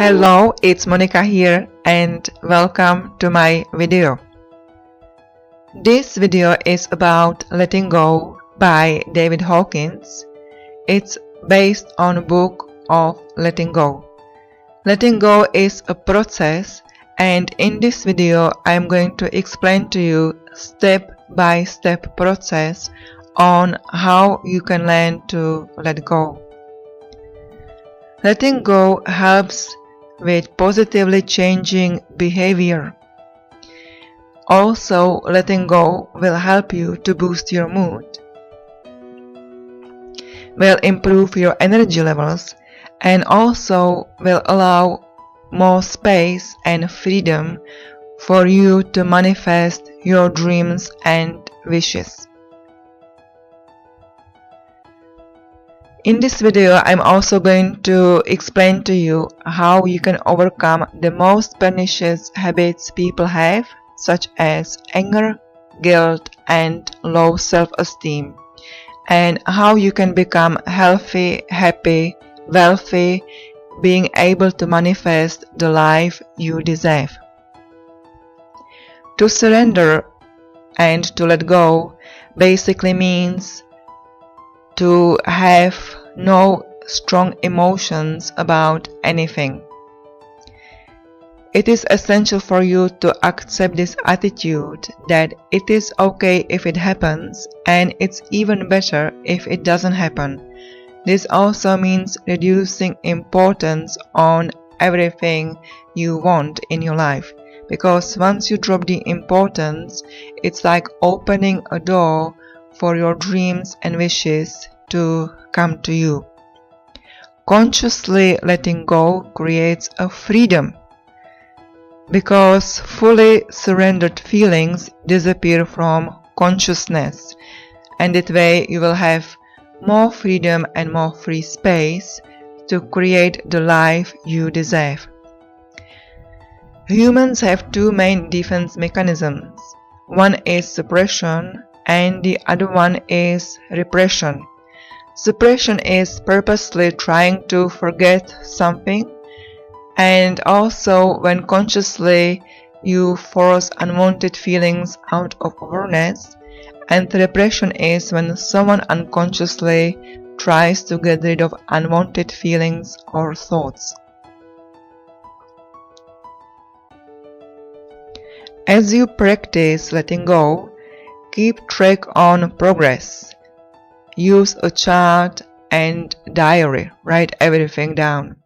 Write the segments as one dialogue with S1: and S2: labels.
S1: Hello, it's Monica here and welcome to my video. This video is about Letting Go by David Hawkins. It's based on a book of Letting Go. Letting go is a process, and in this video I'm going to explain to you step-by-step process on how you can learn to let go. Letting go helps with positively changing behavior. Also, letting go will help you to boost your mood, will improve your energy levels, and also will allow more space and freedom for you to manifest your dreams and wishes. In this video, I'm also going to explain to you how you can overcome the most pernicious habits people have, such as anger, guilt, and low self-esteem, and how you can become healthy, happy, wealthy, being able to manifest the life you deserve. To surrender and to let go basically means to have no strong emotions about anything. It is essential for you to accept this attitude that it is okay if it happens, and it's even better if it doesn't happen. This also means reducing importance on everything you want in your life, because once you drop the importance, it's like opening a door for your dreams and wishes to come to you. Consciously letting go creates a freedom, because fully surrendered feelings disappear from consciousness, and that way you will have more freedom and more free space to create the life you deserve. Humans have two main defense mechanisms. One is suppression and the other one is repression. Suppression is purposely trying to forget something, and also when consciously you force unwanted feelings out of awareness, and repression is when someone unconsciously tries to get rid of unwanted feelings or thoughts. As you practice letting go, keep track on progress. Use a chart and diary, write everything down.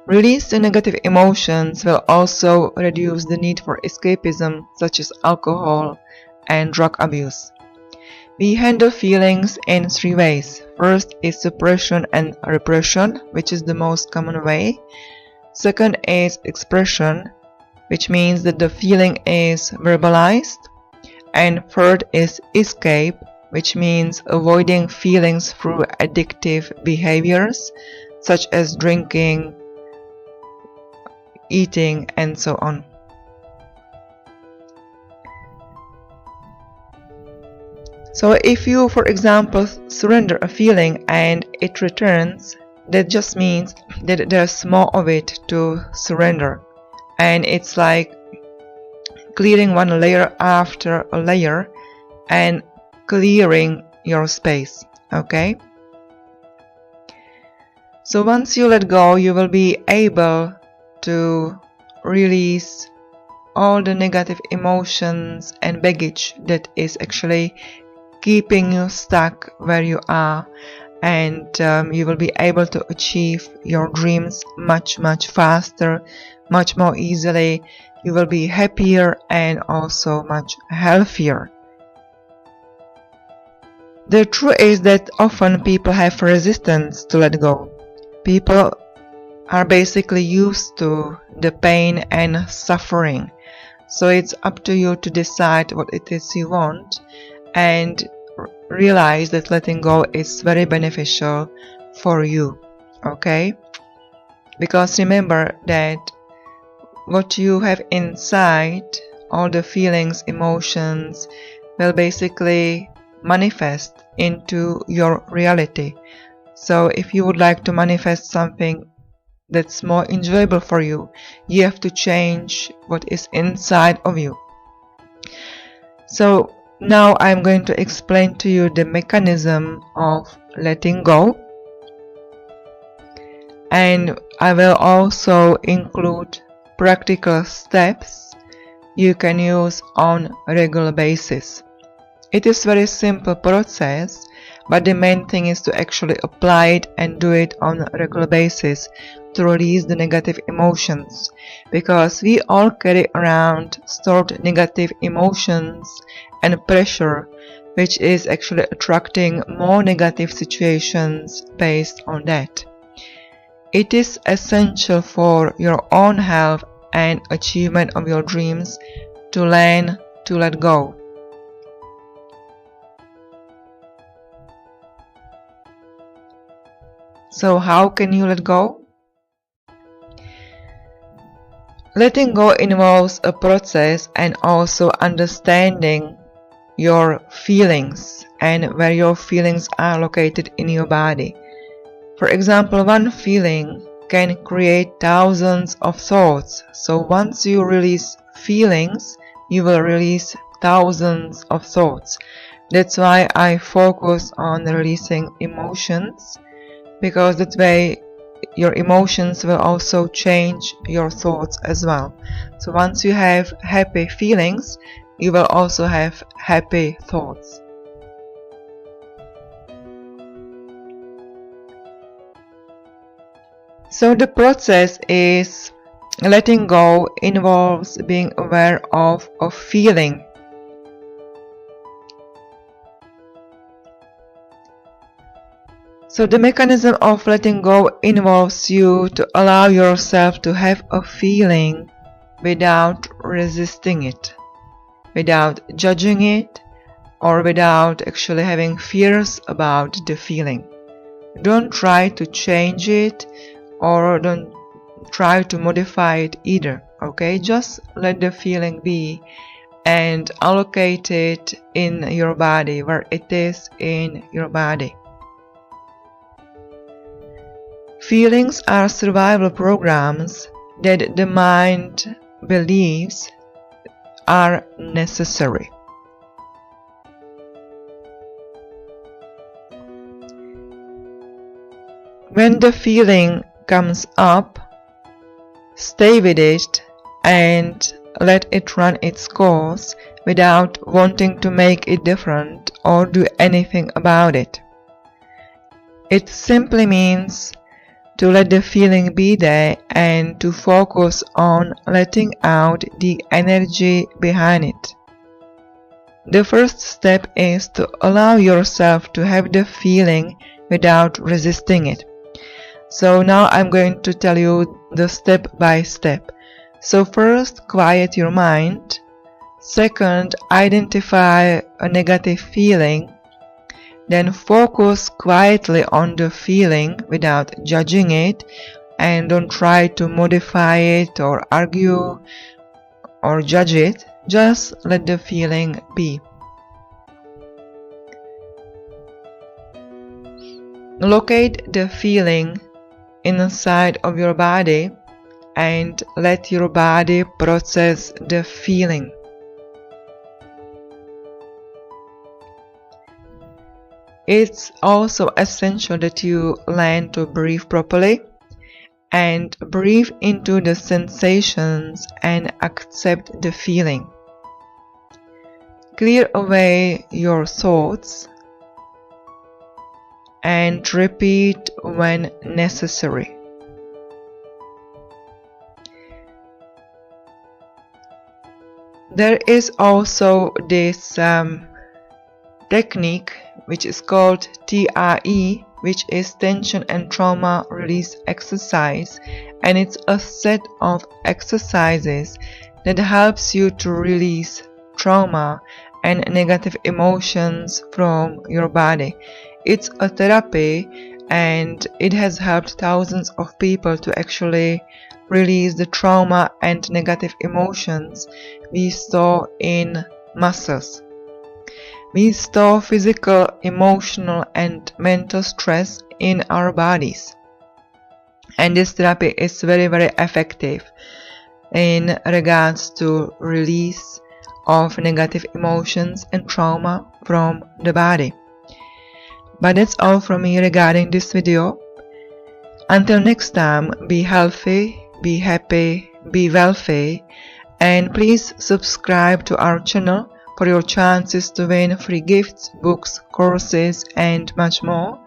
S1: Release the negative emotions will also reduce the need for escapism, such as alcohol and drug abuse. We handle feelings in three ways. First is suppression and repression, which is the most common way. Second is expression, which means that the feeling is verbalized. And third is escape, which means avoiding feelings through addictive behaviors, such as drinking, eating, and so on. So if you, for example, surrender a feeling and it returns, that just means that there's more of it to surrender, and it's like clearing one layer after a layer and clearing your space. Okay? So once you let go, you will be able to release all the negative emotions and baggage that is actually keeping you stuck where you are, and you will be able to achieve your dreams much faster, much more easily. You will be happier and also much healthier. The truth is that often people have resistance to let go. People are basically used to the pain and suffering. So it's up to you to decide what it is you want, and realize that letting go is very beneficial for you. Okay? Because remember that what you have inside, all the feelings, emotions, will basically manifest into your reality. So if you would like to manifest something that's more enjoyable for you. You have to change what is inside of you. So now I'm going to explain to you the mechanism of letting go, and I will also include practical steps you can use on a regular basis. It is a very simple process, but the main thing is to actually apply it and do it on a regular basis to release the negative emotions, because we all carry around stored negative emotions and pressure, which is actually attracting more negative situations based on that. It is essential for your own health and achievement of your dreams to learn to let go. So how can you let go? Letting go involves a process and also understanding your feelings and where your feelings are located in your body. For example, one feeling can create thousands of thoughts. So once you release feelings, you will release thousands of thoughts. That's why I focus on releasing emotions, because that way your emotions will also change your thoughts as well. So once you have happy feelings, you will also have happy thoughts. So the process is letting go involves being aware of a feeling. So the mechanism of letting go involves you to allow yourself to have a feeling without resisting it, without judging it, or without actually having fears about the feeling. Don't try to change it, or don't try to modify it either, okay? Just let the feeling be and allocate it in your body, where it is in your body. Feelings are survival programs that the mind believes are necessary. When the feeling comes up, stay with it and let it run its course without wanting to make it different or do anything about it. It simply means to let the feeling be there and to focus on letting out the energy behind it. The first step is to allow yourself to have the feeling without resisting it. So now I'm going to tell you the step by step. So first, quiet your mind. Second, identify a negative feeling. Then focus quietly on the feeling without judging it, and don't try to modify it or argue or judge it. Just let the feeling be. Locate the feeling inside of your body and let your body process the feeling. It's also essential that you learn to breathe properly and breathe into the sensations and accept the feeling. Clear away your thoughts and repeat when necessary. There is also this technique which is called TRE, which is Tension and Trauma Release Exercise, and it's a set of exercises that helps you to release trauma and negative emotions from your body. It's a therapy and it has helped thousands of people to actually release the trauma and negative emotions we store in muscles. We store physical, emotional, and mental stress in our bodies. and this therapy is very, very effective in regards to release of negative emotions and trauma from the body. But that's all from me regarding this video. Until next time, be healthy, be happy, be wealthy, and please subscribe to our channel for your chances to win free gifts, books, courses, and much more.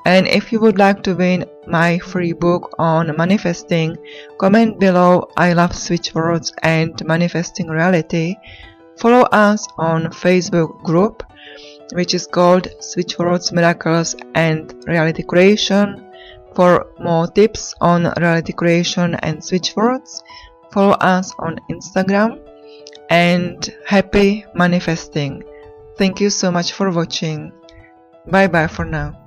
S1: And if you would like to win my free book on manifesting, comment below I love Switchwords and manifesting reality. Follow us on Facebook group, which is called Switchwords, Miracles and Reality Creation. For more tips on reality creation and Switchwords, follow us on Instagram, and happy manifesting. Thank you so much for watching. Bye bye for now.